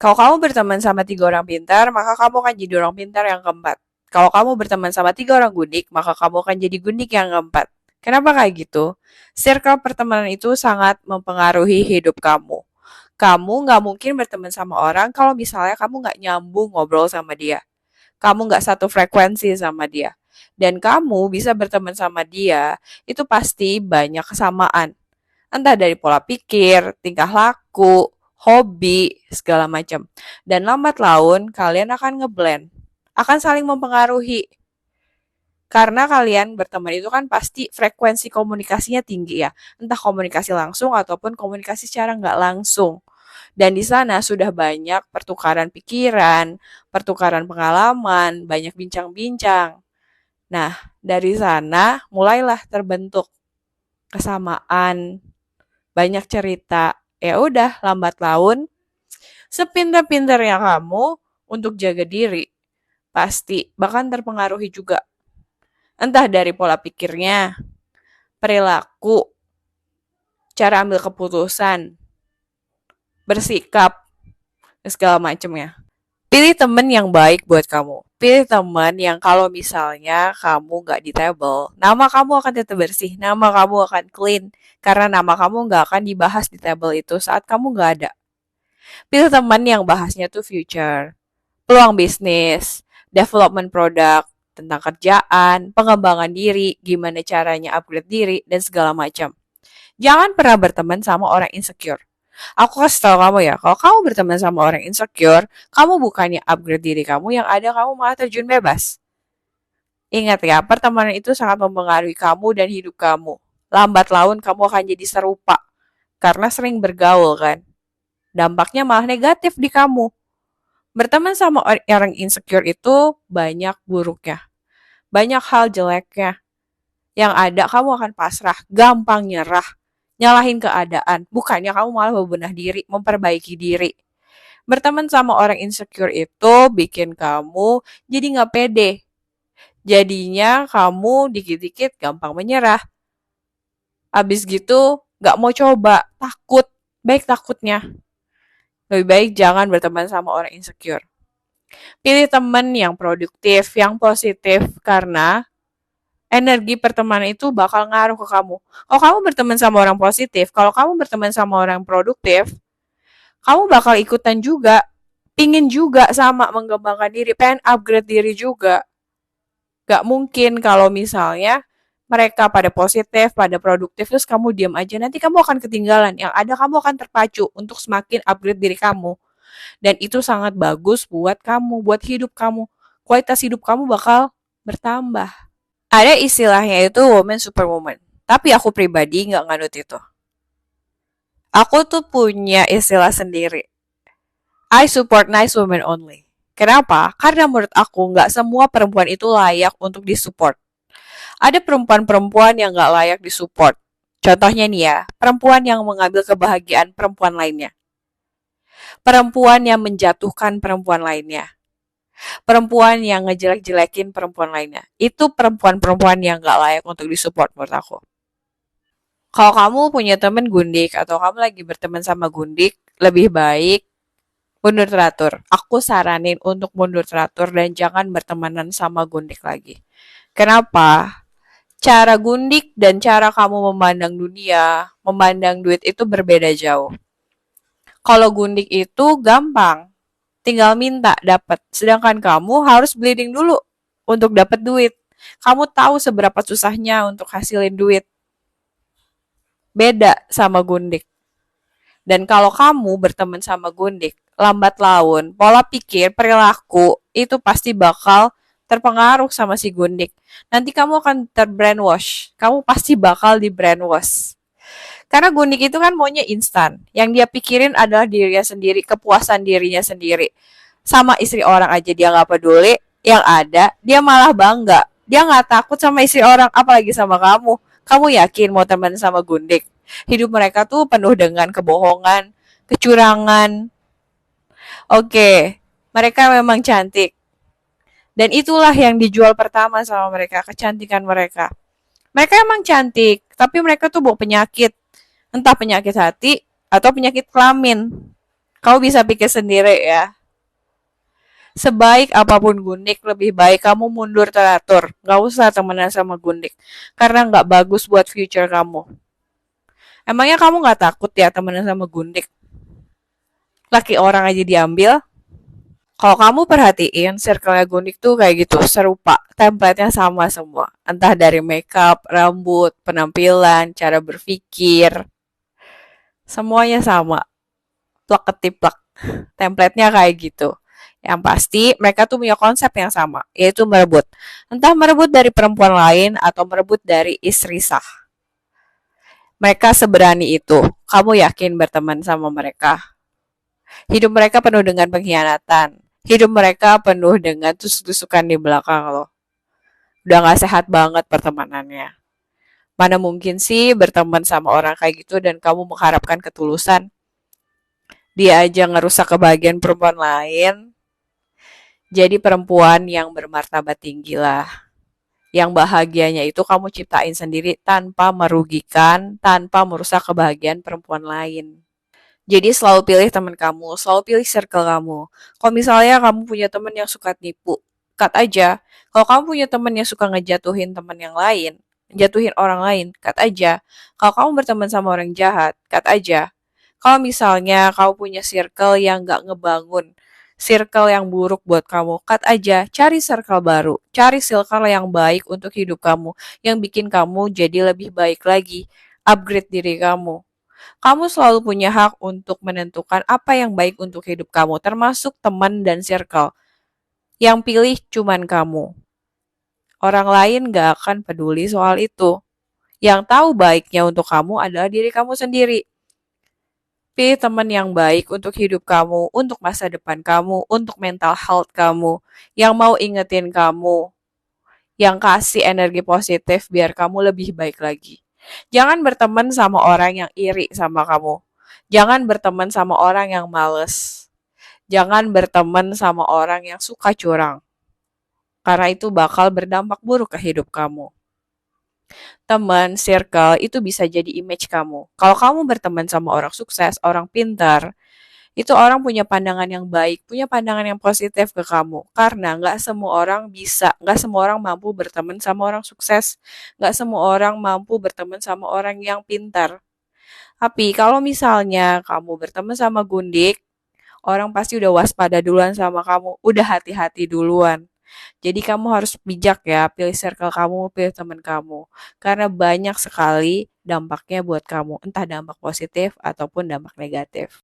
Kalau kamu berteman sama 3 orang pintar, maka kamu akan jadi orang pintar yang keempat. Kalau kamu berteman sama 3 orang gundik, maka kamu akan jadi gundik yang keempat. Kenapa kayak gitu? Circle pertemanan itu sangat mempengaruhi hidup kamu. Kamu nggak mungkin berteman sama orang kalau misalnya kamu nggak nyambung ngobrol sama dia. Kamu nggak satu frekuensi sama dia. Dan kamu bisa berteman sama dia, itu pasti banyak kesamaan. Entah dari pola pikir, tingkah laku, hobi, segala macam. Dan lambat laun kalian akan ngeblend, akan saling mempengaruhi. Karena kalian berteman itu kan pasti frekuensi komunikasinya tinggi ya. Entah komunikasi langsung ataupun komunikasi secara nggak langsung. Dan di sana sudah banyak pertukaran pikiran, pertukaran pengalaman, banyak bincang-bincang. Nah, dari sana mulailah terbentuk kesamaan, banyak cerita. Ya udah, lambat laun, sepintar-pintarnya kamu untuk jaga diri, pasti bahkan terpengaruhi juga. Entah dari pola pikirnya, perilaku, cara ambil keputusan, bersikap, dan segala macamnya. Pilih temen yang baik buat kamu. Pilih teman yang kalau misalnya kamu nggak di table, nama kamu akan tetap bersih, nama kamu akan clean, karena nama kamu nggak akan dibahas di table itu saat kamu nggak ada. Pilih teman yang bahasnya tuh future, peluang bisnis, development produk, tentang kerjaan, pengembangan diri, gimana caranya upgrade diri, dan segala macam. Jangan pernah berteman sama orang insecure. Aku kasih tahu kamu ya, kalau kamu berteman sama orang insecure, kamu bukannya upgrade diri kamu, yang ada kamu malah terjun bebas. Ingat ya, pertemanan itu sangat mempengaruhi kamu dan hidup kamu. Lambat laun kamu akan jadi serupa, karena sering bergaul kan. Dampaknya malah negatif di kamu. Berteman sama orang insecure itu banyak buruknya. Banyak hal jeleknya. Yang ada kamu akan pasrah, gampang nyerah, nyalahin keadaan. Bukannya kamu malah membenah diri, memperbaiki diri. Berteman sama orang insecure itu bikin kamu jadi nggak pede. Jadinya kamu dikit-dikit gampang menyerah. Abis gitu nggak mau coba, takut. Baik takutnya. Lebih baik jangan berteman sama orang insecure. Pilih teman yang produktif, yang positif, karena energi pertemanan itu bakal ngaruh ke kamu. Kalau kamu berteman sama orang positif, kalau kamu berteman sama orang produktif, kamu bakal ikutan juga, pingin juga sama mengembangkan diri, pengen upgrade diri juga. Gak mungkin kalau misalnya mereka pada positif, pada produktif, terus kamu diam aja, nanti kamu akan ketinggalan. Yang ada kamu akan terpacu untuk semakin upgrade diri kamu. Dan itu sangat bagus buat kamu, buat hidup kamu. Kualitas hidup kamu bakal bertambah. Ada istilahnya itu woman superwoman. Tapi aku pribadi nggak nganut itu. Aku tuh punya istilah sendiri. I support nice women only. Kenapa? Karena menurut aku nggak semua perempuan itu layak untuk disupport. Ada perempuan-perempuan yang nggak layak disupport. Contohnya nih ya, perempuan yang mengambil kebahagiaan perempuan lainnya. Perempuan yang menjatuhkan perempuan lainnya. Perempuan yang ngejelek-jelekin perempuan lainnya. Itu perempuan-perempuan yang nggak layak untuk disupport menurut aku. Kalau kamu punya temen gundik atau kamu lagi berteman sama gundik, lebih baik mundur teratur. Aku saranin untuk mundur teratur dan jangan bertemanan sama gundik lagi. Kenapa? Cara gundik dan cara kamu memandang dunia, memandang duit itu berbeda jauh. Kalau gundik itu gampang, tinggal minta dapat. Sedangkan kamu harus bleeding dulu untuk dapat duit. Kamu tahu seberapa susahnya untuk hasilin duit. Beda sama gundik. Dan kalau kamu berteman sama gundik, lambat laun, pola pikir, perilaku, itu pasti bakal terpengaruh sama si gundik. Nanti kamu akan terbrainwash. Kamu pasti bakal di brainwash. Karena gundik itu kan maunya instan. Yang dia pikirin adalah dirinya sendiri, kepuasan dirinya sendiri. Sama istri orang aja dia nggak peduli. Yang ada, dia malah bangga. Dia nggak takut sama istri orang, apalagi sama kamu. Kamu yakin mau teman sama gundik? Hidup mereka tuh penuh dengan kebohongan, kecurangan. Oke, mereka memang cantik. Dan itulah yang dijual pertama sama mereka, kecantikan mereka. Mereka emang cantik, tapi mereka tuh bawa penyakit. Entah penyakit hati atau penyakit kelamin. Kamu bisa pikir sendiri ya. Sebaik apapun Gundik, lebih baik kamu mundur teratur. Gak usah temenan sama Gundik. Karena gak bagus buat future kamu. Emangnya kamu gak takut ya temenan sama Gundik? Laki orang aja diambil. Kalau kamu perhatiin, circle-nya Gundik tuh kayak gitu, serupa. Template-nya sama semua. Entah dari makeup, rambut, penampilan, cara berpikir. Semuanya sama. Plak ketiplak. Template-nya kayak gitu. Yang pasti mereka tuh punya konsep yang sama, yaitu merebut. Entah merebut dari perempuan lain atau merebut dari istri sah. Mereka seberani itu. Kamu yakin berteman sama mereka? Hidup mereka penuh dengan pengkhianatan. Hidup mereka penuh dengan tusuk-tusukan di belakang lo. Udah gak sehat banget pertemanannya. Mana mungkin sih berteman sama orang kayak gitu dan kamu mengharapkan ketulusan? Dia aja ngerusak kebahagiaan perempuan lain. Jadi perempuan yang bermartabat tinggi lah. Yang bahagianya itu kamu ciptain sendiri tanpa merugikan, tanpa merusak kebahagiaan perempuan lain. Jadi selalu pilih teman kamu, selalu pilih circle kamu. Kalau misalnya kamu punya teman yang suka nipu, cut aja. Kalau kamu punya teman yang suka ngejatuhin teman yang lain, jatuhin orang lain, cut aja. Kalau kamu berteman sama orang jahat, cut aja. Kalau misalnya kamu punya circle yang gak ngebangun, circle yang buruk buat kamu, cut aja. Cari circle baru, cari circle yang baik untuk hidup kamu, yang bikin kamu jadi lebih baik lagi, upgrade diri kamu. Kamu selalu punya hak untuk menentukan apa yang baik untuk hidup kamu, termasuk teman dan circle. Yang pilih cuman kamu. Orang lain gak akan peduli soal itu. Yang tahu baiknya untuk kamu adalah diri kamu sendiri. Pilih teman yang baik untuk hidup kamu, untuk masa depan kamu, untuk mental health kamu, yang mau ingetin kamu, yang kasih energi positif biar kamu lebih baik lagi. Jangan berteman sama orang yang iri sama kamu. Jangan berteman sama orang yang males. Jangan berteman sama orang yang suka curang. Karena itu bakal berdampak buruk ke hidup kamu. Teman, circle, itu bisa jadi image kamu. Kalau kamu berteman sama orang sukses, orang pintar, itu orang punya pandangan yang baik, punya pandangan yang positif ke kamu. Karena nggak semua orang bisa, nggak semua orang mampu berteman sama orang sukses, nggak semua orang mampu berteman sama orang yang pintar. Tapi kalau misalnya kamu berteman sama Gundik, orang pasti udah waspada duluan sama kamu, udah hati-hati duluan. Jadi kamu harus bijak ya, pilih circle kamu, pilih teman kamu. Karena banyak sekali dampaknya buat kamu, entah dampak positif ataupun dampak negatif.